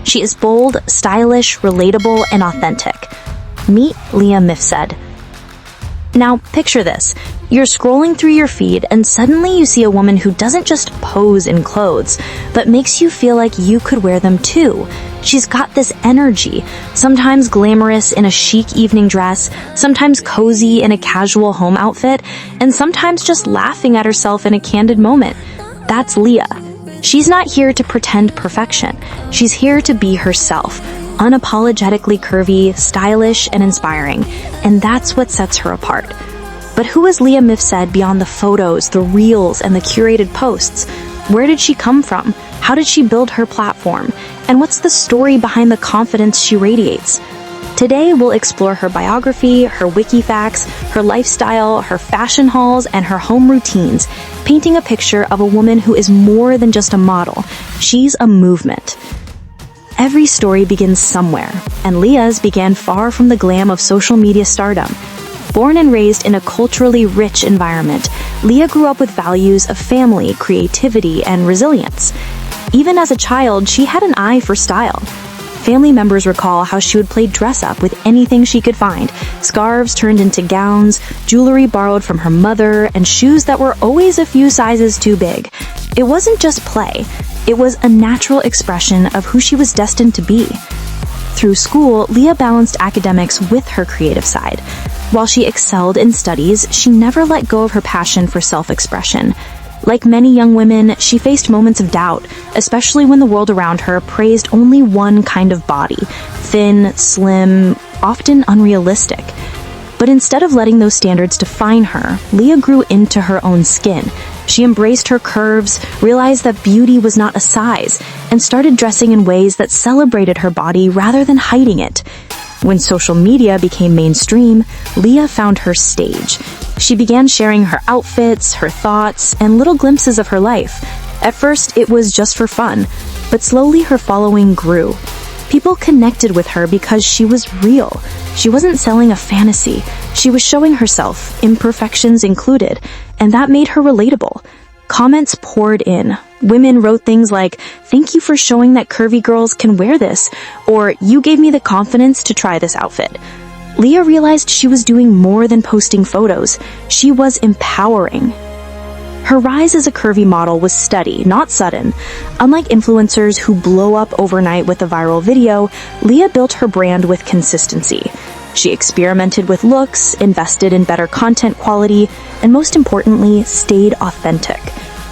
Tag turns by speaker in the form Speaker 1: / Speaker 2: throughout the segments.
Speaker 1: She is bold, stylish, relatable, and authentic. Meet Leah Mifsud. Now, picture this. You're scrolling through your feed and suddenly you see a woman who doesn't just pose in clothes, but makes you feel like you could wear them too. She's got this energy, sometimes glamorous in a chic evening dress, sometimes cozy in a casual home outfit, and sometimes just laughing at herself in a candid moment. That's Leah. She's not here to pretend perfection. She's here to be herself. Unapologetically curvy, stylish, and inspiring, and that's what sets her apart. But who is Leah Mifsud beyond the photos, the reels, and the curated posts? Where did she come from? How did she build her platform? And what's the story behind the confidence she radiates? Today, we'll explore her biography, her Wiki facts, her lifestyle, her fashion hauls, and her home routines, painting a picture of a woman who is more than just a model. She's a movement. Every story begins somewhere, and Leah's began far from the glam of social media stardom. Born and raised in a culturally rich environment, Leah grew up with values of family, creativity, and resilience. Even as a child, she had an eye for style. Family members recall how she would play dress-up with anything she could find, scarves turned into gowns, jewelry borrowed from her mother, and shoes that were always a few sizes too big. It wasn't just play. It was a natural expression of who she was destined to be. Through school, Leah balanced academics with her creative side. While she excelled in studies, she never let go of her passion for self-expression. Like many young women, she faced moments of doubt, especially when the world around her praised only one kind of body, thin, slim, often unrealistic. But instead of letting those standards define her, Leah grew into her own skin. She embraced her curves, realized that beauty was not a size, and started dressing in ways that celebrated her body rather than hiding it. When social media became mainstream, Leah found her stage. She began sharing her outfits, her thoughts, and little glimpses of her life. At first, it was just for fun, but slowly her following grew. People connected with her because she was real. She wasn't selling a fantasy. She was showing herself, imperfections included, and that made her relatable. Comments poured in. Women wrote things like, "Thank you for showing that curvy girls can wear this," or "You gave me the confidence to try this outfit." Leah realized she was doing more than posting photos. She was empowering. Her rise as a curvy model was steady, not sudden. Unlike influencers who blow up overnight with a viral video, Leah built her brand with consistency. She experimented with looks, invested in better content quality, and most importantly, stayed authentic.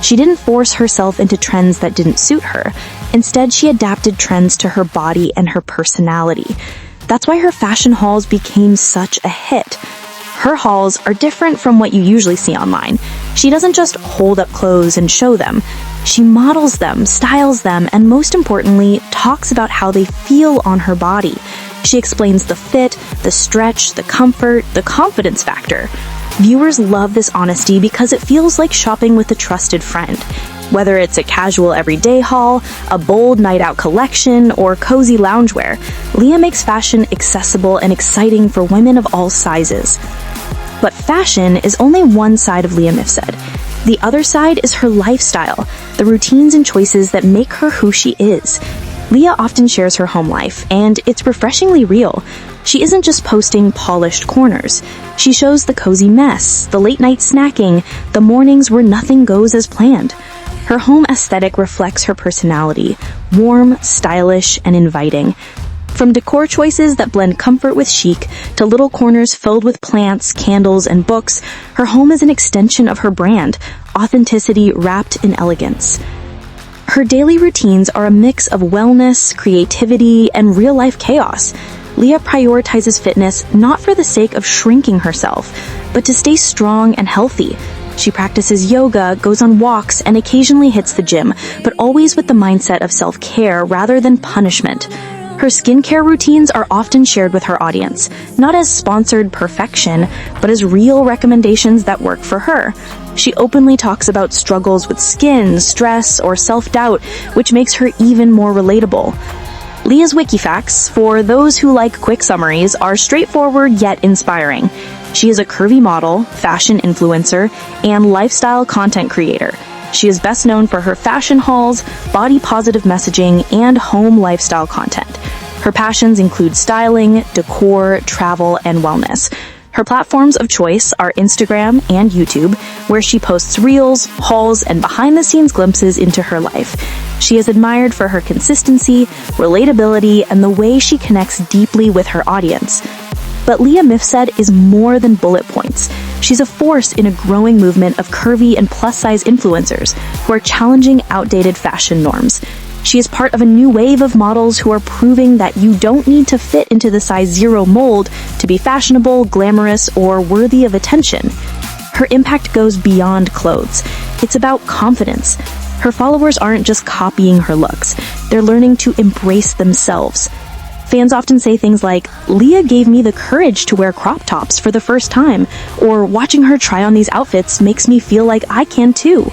Speaker 1: She didn't force herself into trends that didn't suit her. Instead, she adapted trends to her body and her personality. That's why her fashion hauls became such a hit. Her hauls are different from what you usually see online. She doesn't just hold up clothes and show them. She models them, styles them, and most importantly, talks about how they feel on her body. She explains the fit, the stretch, the comfort, the confidence factor. Viewers love this honesty because it feels like shopping with a trusted friend. Whether it's a casual everyday haul, a bold night out collection, or cozy loungewear, Leah makes fashion accessible and exciting for women of all sizes. But fashion is only one side of Leah Mifsud. The other side is her lifestyle, the routines and choices that make her who she is. Leah often shares her home life, and it's refreshingly real. She isn't just posting polished corners. She shows the cozy mess, the late night snacking, the mornings where nothing goes as planned. Her home aesthetic reflects her personality, warm, stylish, and inviting. From decor choices that blend comfort with chic to little corners filled with plants, candles, and books, her home is an extension of her brand, authenticity wrapped in elegance. Her daily routines are a mix of wellness, creativity, and real-life chaos. Leah prioritizes fitness not for the sake of shrinking herself, but to stay strong and healthy. She practices yoga, goes on walks, and occasionally hits the gym, but always with the mindset of self-care rather than punishment. Her skincare routines are often shared with her audience, not as sponsored perfection, but as real recommendations that work for her. She openly talks about struggles with skin, stress, or self-doubt, which makes her even more relatable. Leah's Wiki facts, for those who like quick summaries, are straightforward yet inspiring. She is a curvy model, fashion influencer, and lifestyle content creator. She is best known for her fashion hauls, body-positive messaging, and home lifestyle content. Her passions include styling, decor, travel, and wellness. Her platforms of choice are Instagram and YouTube, where she posts reels, hauls, and behind-the-scenes glimpses into her life. She is admired for her consistency, relatability, and the way she connects deeply with her audience. But Leah Mifsud is more than bullet points. She's a force in a growing movement of curvy and plus-size influencers who are challenging outdated fashion norms. She is part of a new wave of models who are proving that you don't need to fit into the size 0 mold to be fashionable, glamorous, or worthy of attention. Her impact goes beyond clothes. It's about confidence. Her followers aren't just copying her looks. They're learning to embrace themselves. Fans often say things like, "Leah gave me the courage to wear crop tops for the first time," or "Watching her try on these outfits makes me feel like I can too."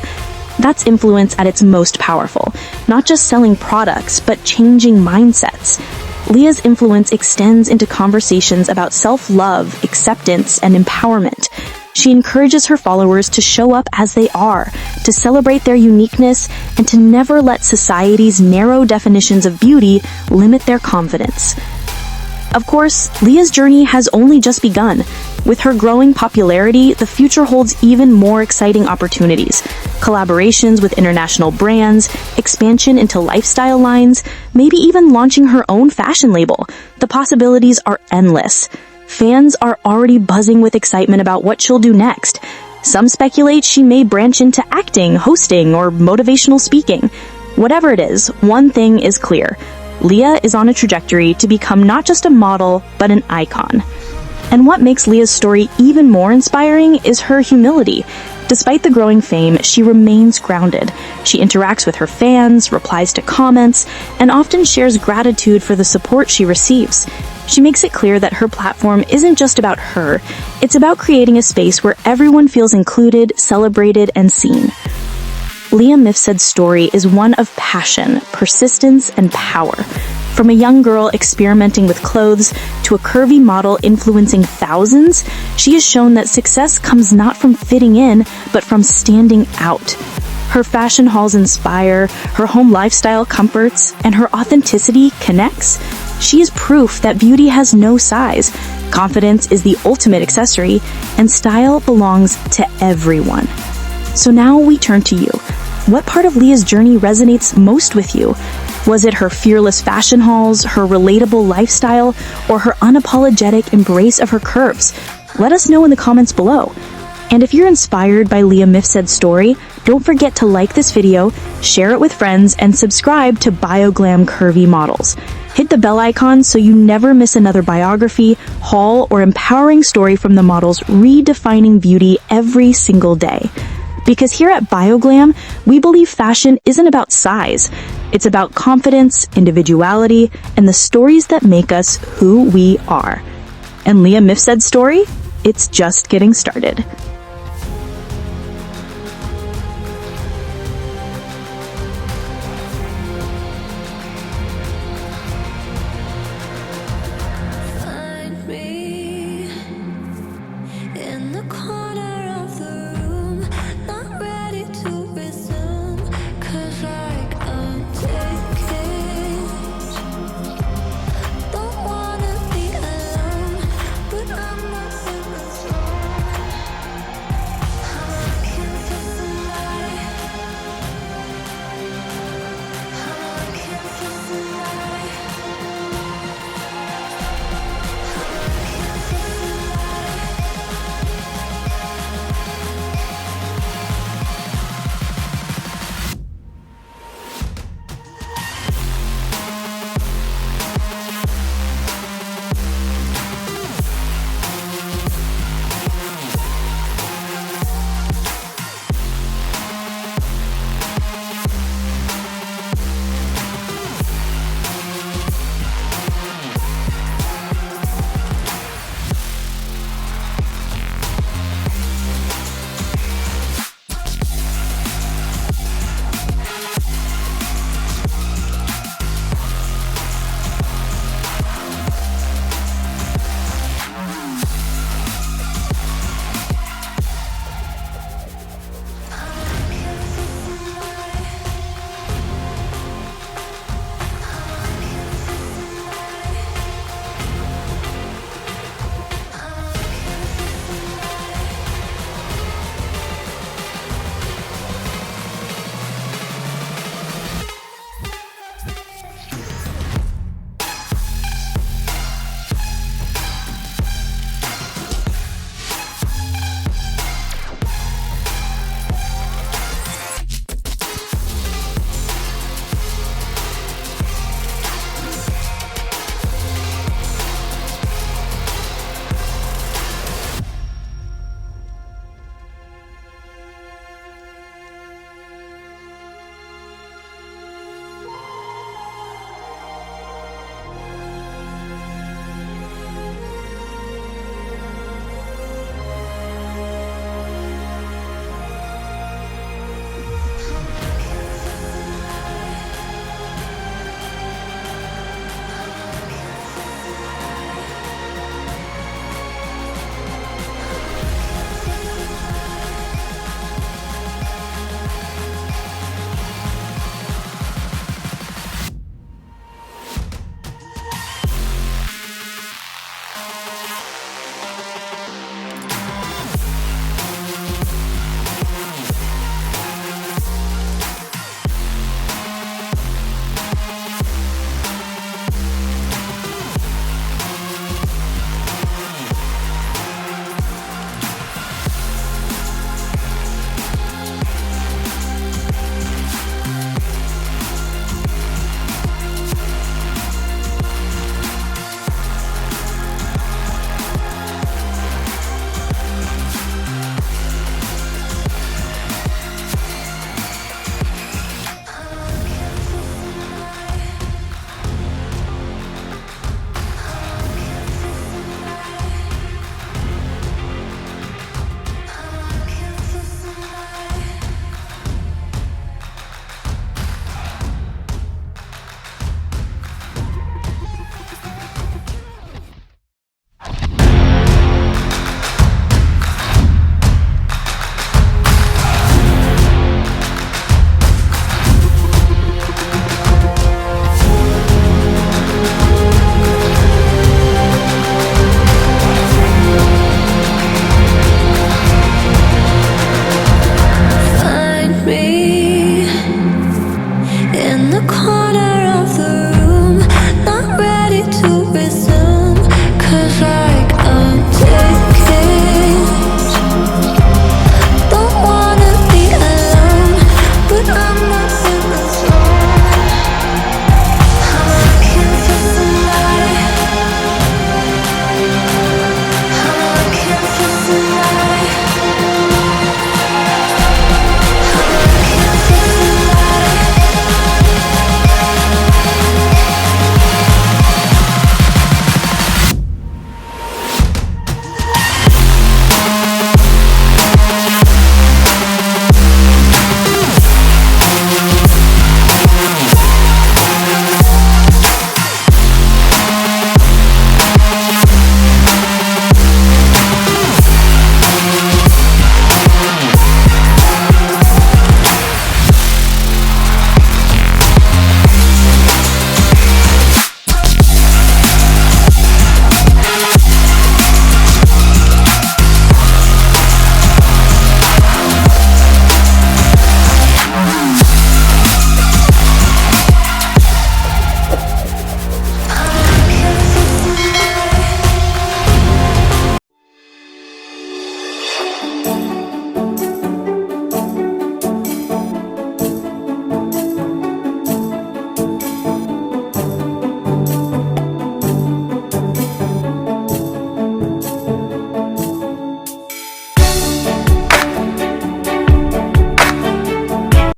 Speaker 1: That's influence at its most powerful, not just selling products, but changing mindsets. Leah's influence extends into conversations about self-love, acceptance, and empowerment. She encourages her followers to show up as they are, to celebrate their uniqueness, and to never let society's narrow definitions of beauty limit their confidence. Of course, Leah's journey has only just begun. With her growing popularity, the future holds even more exciting opportunities. Collaborations with international brands, expansion into lifestyle lines, maybe even launching her own fashion label. The possibilities are endless. Fans are already buzzing with excitement about what she'll do next. Some speculate she may branch into acting, hosting, or motivational speaking. Whatever it is, one thing is clear. Leah is on a trajectory to become not just a model, but an icon. And what makes Leah's story even more inspiring is her humility. Despite the growing fame, she remains grounded. She interacts with her fans, replies to comments, and often shares gratitude for the support she receives. She makes it clear that her platform isn't just about her, it's about creating a space where everyone feels included, celebrated, and seen. Leah Mifsud's story is one of passion, persistence, and power. From a young girl experimenting with clothes to a curvy model influencing thousands, she has shown that success comes not from fitting in, but from standing out. Her fashion hauls inspire, her home lifestyle comforts, and her authenticity connects. She is proof that beauty has no size, confidence is the ultimate accessory, and style belongs to everyone. So now we turn to you. What part of Leah's journey resonates most with you? Was it her fearless fashion hauls, her relatable lifestyle, or her unapologetic embrace of her curves? Let us know in the comments below. And if you're inspired by Leah Mifsud's story, don't forget to like this video, share it with friends, and subscribe to BioGlam Curvy Models. Hit the bell icon so you never miss another biography, haul, or empowering story from the models redefining beauty every single day. Because here at BioGlam, we believe fashion isn't about size. It's about confidence, individuality, and the stories that make us who we are. And Leah Mifsud's story? It's just getting started.